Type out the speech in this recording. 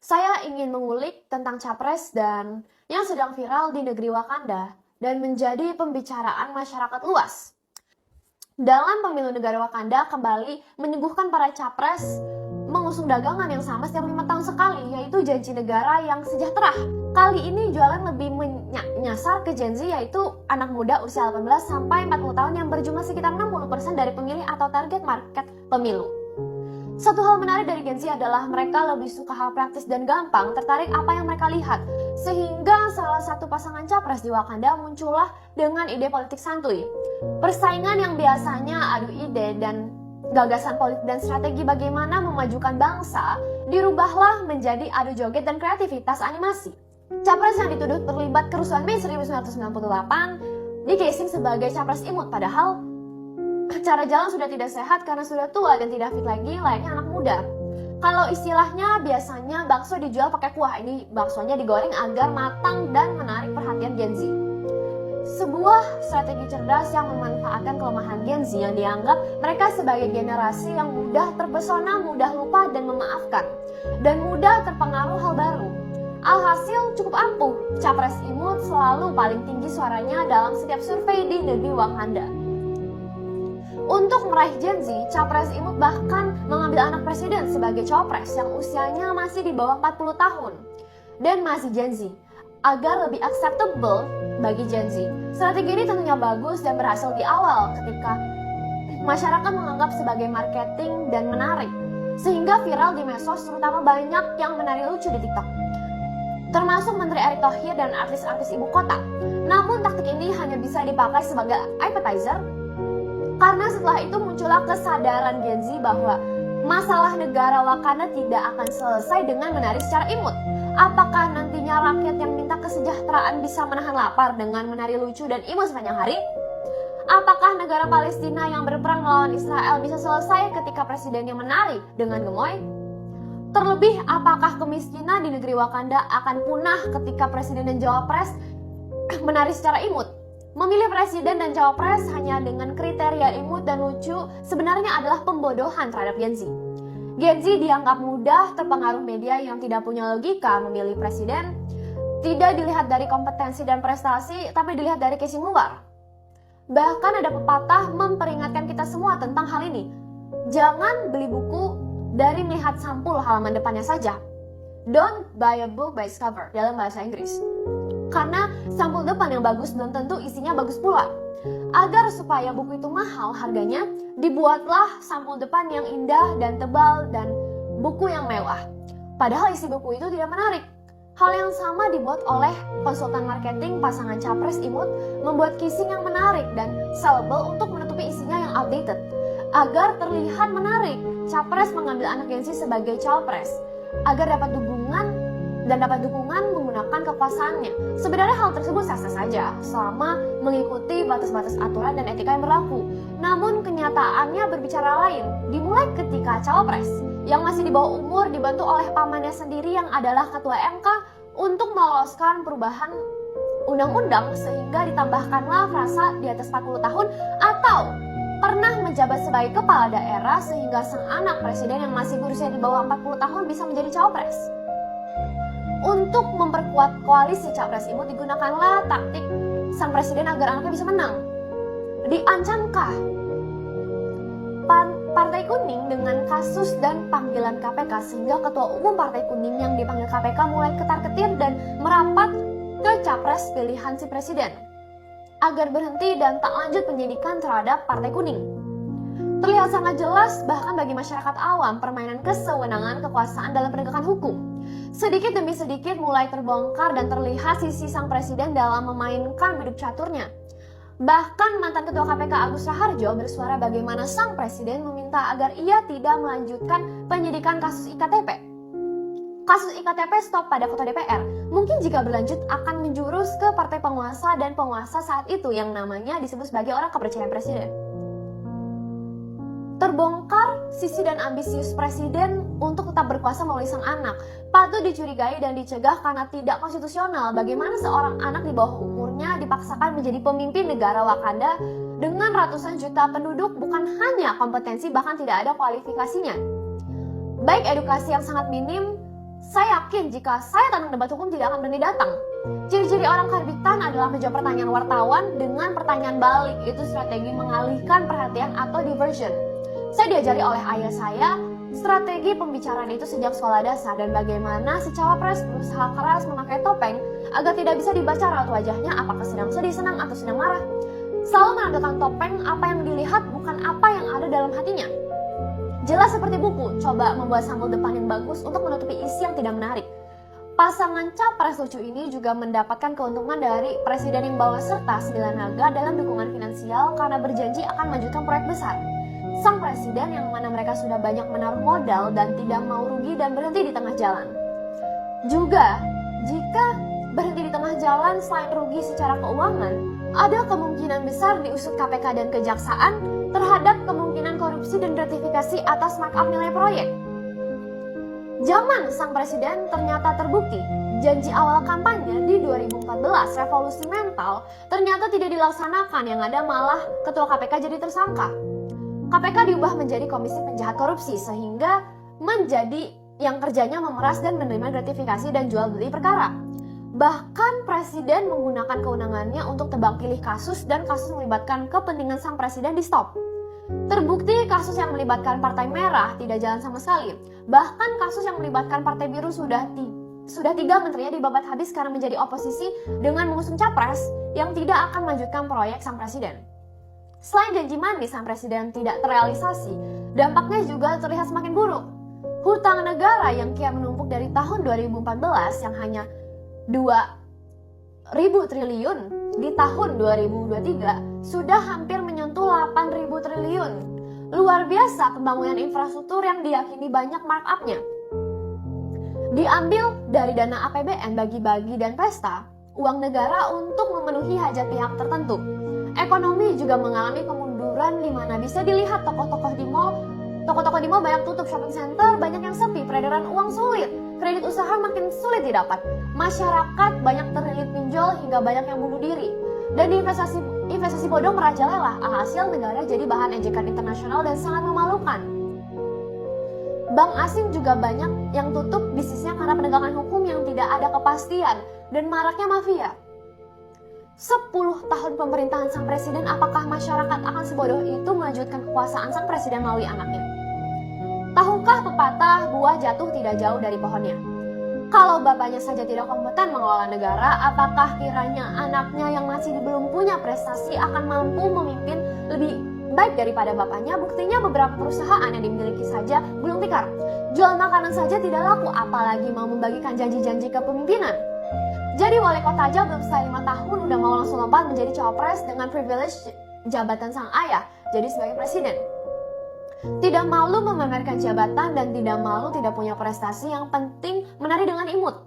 Saya ingin mengulik tentang capres dan yang sedang viral di negeri Wakanda dan menjadi pembicaraan masyarakat luas. Dalam pemilu negara Wakanda kembali menyuguhkan para capres mengusung dagangan yang sama setiap 5 tahun sekali, yaitu janji negara yang sejahtera. Kali ini jualan lebih menyasar ke Gen Z, yaitu anak muda usia 18 sampai 40 tahun yang berjumlah sekitar 60% dari pemilih atau target market pemilu. Satu hal menarik dari Gen Z adalah mereka lebih suka hal praktis dan gampang, tertarik apa yang mereka lihat. Sehingga salah satu pasangan capres di Wakanda muncullah dengan ide politik santuy. Persaingan yang biasanya adu ide dan gagasan politik dan strategi bagaimana memajukan bangsa dirubahlah menjadi adu joget dan kreativitas animasi. Capres yang dituduh terlibat kerusuhan Mei 1998 di casing sebagai capres imut, padahal cara jalan sudah tidak sehat karena sudah tua dan tidak fit lagi layaknya anak muda. Kalau istilahnya biasanya bakso dijual pakai kuah, ini baksonya digoreng agar matang dan menarik perhatian Gen Z. Sebuah strategi cerdas yang memanfaatkan kelemahan Gen Z yang dianggap mereka sebagai generasi yang mudah terpesona, mudah lupa dan memaafkan, dan mudah terpengaruh hal baru. Alhasil cukup ampuh, capres imut selalu paling tinggi suaranya dalam setiap survei di negeri Wakanda. Untuk meraih Gen Z, capres imut bahkan mengambil anak presiden sebagai cawapres yang usianya masih di bawah 40 tahun dan masih Gen Z, agar lebih acceptable bagi Gen Z. Strategi ini tentunya bagus dan berhasil di awal ketika masyarakat menganggap sebagai marketing dan menarik, sehingga viral di medsos, terutama banyak yang menari lucu di TikTok, termasuk Menteri Erick Thohir dan artis-artis ibu kota. Namun taktik ini hanya bisa dipakai sebagai appetizer, karena setelah itu muncullah kesadaran Gen Z bahwa masalah negara Wakanda tidak akan selesai dengan menari secara imut. Apakah nantinya rakyat yang minta kesejahteraan bisa menahan lapar dengan menari lucu dan imut sepanjang hari? Apakah negara Palestina yang berperang melawan Israel bisa selesai ketika presidennya menari dengan gemoy? Terlebih, apakah kemiskinan di negeri Wakanda akan punah ketika presiden dan cawapres menari secara imut? Memilih presiden dan cawapres hanya dengan kriteria imut dan lucu sebenarnya adalah pembodohan terhadap Gen Z. Gen Z dianggap mudah terpengaruh media yang tidak punya logika. Memilih presiden tidak dilihat dari kompetensi dan prestasi, tapi dilihat dari casing luar. Bahkan ada pepatah memperingatkan kita semua tentang hal ini. Jangan beli buku dari melihat sampul halaman depannya saja. Don't buy a book by its cover dalam bahasa Inggris. Karena sampul depan yang bagus belum tentu isinya bagus pula. Agar supaya buku itu mahal harganya, dibuatlah sampul depan yang indah dan tebal dan buku yang mewah. Padahal isi buku itu tidak menarik. Hal yang sama dibuat oleh konsultan marketing pasangan capres imut, membuat casing yang menarik dan sellable untuk menutupi isinya yang outdated. Agar terlihat menarik, capres mengambil anak Gen Z sebagai cawapres agar dapat dukungan menggunakan kekuasaannya. Sebenarnya hal tersebut sah-sah saja selama mengikuti batas-batas aturan dan etika yang berlaku. Namun kenyataannya berbicara lain. Dimulai ketika cawapres yang masih di bawah umur dibantu oleh pamannya sendiri yang adalah ketua MK untuk meloloskan perubahan undang-undang sehingga ditambahkanlah frasa di atas 40 tahun atau pernah menjabat sebagai kepala daerah sehingga sang anak presiden yang masih berusia di bawah 40 tahun bisa menjadi cawapres. Untuk memperkuat koalisi capres imut digunakanlah taktik sang presiden agar anaknya bisa menang. Diancamkah Partai Kuning dengan kasus dan panggilan KPK sehingga ketua umum Partai Kuning yang dipanggil KPK mulai ketar-ketir dan merapat ke capres pilihan si presiden agar berhenti dan tak lanjut penyidikan terhadap Partai Kuning. Terlihat sangat jelas bahkan bagi masyarakat awam permainan kesewenangan kekuasaan dalam penegakan hukum. Sedikit demi sedikit mulai terbongkar dan terlihat sisi sang presiden dalam memainkan bidik caturnya. Bahkan mantan ketua KPK Agus Raharjo bersuara bagaimana sang presiden meminta agar ia tidak melanjutkan penyidikan kasus IKTP. Kasus IKTP stop pada ketua DPR. Mungkin jika berlanjut akan menjurus ke partai penguasa dan penguasa saat itu yang namanya disebut sebagai orang kepercayaan presiden. Terbongkar sisi dan ambisius presiden untuk tetap berkuasa melalui sang anak. Patut dicurigai dan dicegah karena tidak konstitusional. Bagaimana seorang anak di bawah umurnya dipaksakan menjadi pemimpin negara Wakanda dengan ratusan juta penduduk, bukan hanya kompetensi bahkan tidak ada kualifikasinya. Baik edukasi yang sangat minim Saya yakin jika saya tantang debat hukum tidak akan berani datang. Ciri-ciri orang karbitan adalah menjawab pertanyaan wartawan dengan pertanyaan balik, itu strategi mengalihkan perhatian atau diversion. Saya diajari oleh ayah saya strategi pembicaraan itu sejak sekolah dasar dan bagaimana si cawapres berusaha keras memakai topeng agar tidak bisa dibaca raut wajahnya apakah sedang sedih, senang, atau sedang marah. Selalu menandakan topeng apa yang dilihat bukan apa yang ada dalam hatinya. Jelas seperti buku, coba membuat sampul depan yang bagus untuk menutupi isi yang tidak menarik. Pasangan capres lucu ini juga mendapatkan keuntungan dari presiden yang bawa serta 9 naga dalam dukungan finansial karena berjanji akan melanjutkan proyek besar. Sang presiden yang mana mereka sudah banyak menaruh modal dan tidak mau rugi dan berhenti di tengah jalan. Juga, jika berhenti di tengah jalan selain rugi secara keuangan, ada kemungkinan besar diusut KPK dan Kejaksaan terhadap kemungkinan korupsi dan gratifikasi atas markup nilai proyek. Zaman sang presiden ternyata terbukti, janji awal kampanye di 2014 revolusi mental ternyata tidak dilaksanakan, yang ada malah ketua KPK jadi tersangka. KPK diubah menjadi komisi penjahat korupsi sehingga menjadi yang kerjanya memeras dan menerima gratifikasi dan jual beli perkara. Bahkan presiden menggunakan kewenangannya untuk tebang pilih kasus dan kasus melibatkan kepentingan sang presiden di stop. Terbukti kasus yang melibatkan partai merah tidak jalan sama sekali. Bahkan kasus yang melibatkan partai biru sudah 3 menterinya dibabat habis karena menjadi oposisi dengan mengusung capres yang tidak akan melanjutkan proyek sang presiden. Selain janji manis sang presiden tidak terrealisasi, dampaknya juga terlihat semakin buruk. Hutang negara yang kian menumpuk dari tahun 2014 yang hanya 2.000 triliun di tahun 2023 sudah hampir menyentuh 8.000 triliun. Luar biasa pembangunan infrastruktur yang diyakini banyak markup-nya. Diambil dari dana APBN bagi-bagi dan pesta, uang negara untuk memenuhi hajat pihak tertentu. Ekonomi juga mengalami kemunduran di mana bisa dilihat toko-toko di mall banyak tutup, shopping center banyak yang sepi, peredaran uang sulit, kredit usaha makin sulit didapat, masyarakat banyak terlilit pinjol hingga banyak yang bunuh diri, dan investasi bodong merajalela. Hasil negara jadi bahan ejekan internasional dan sangat memalukan. Bank asing juga banyak yang tutup bisnisnya karena penegakan hukum yang tidak ada kepastian dan maraknya mafia. 10 tahun pemerintahan sang presiden, apakah masyarakat akan sebodoh itu melanjutkan kekuasaan sang presiden melalui anaknya? Tahukah pepatah buah jatuh tidak jauh dari pohonnya? Kalau bapaknya saja tidak kompeten mengelola negara, apakah kiranya anaknya yang masih belum punya prestasi akan mampu memimpin lebih baik daripada bapaknya? Buktinya beberapa perusahaan yang dimiliki saja belum tikar. Jual makanan saja tidak laku, apalagi mau membagikan janji-janji kepemimpinan. Jadi wali kota aja belum selesai 5 tahun udah mau langsung lompat menjadi cawapres dengan privilege jabatan sang ayah jadi sebagai presiden. Tidak malu memamerkan jabatan dan tidak malu tidak punya prestasi, yang penting menari dengan imut.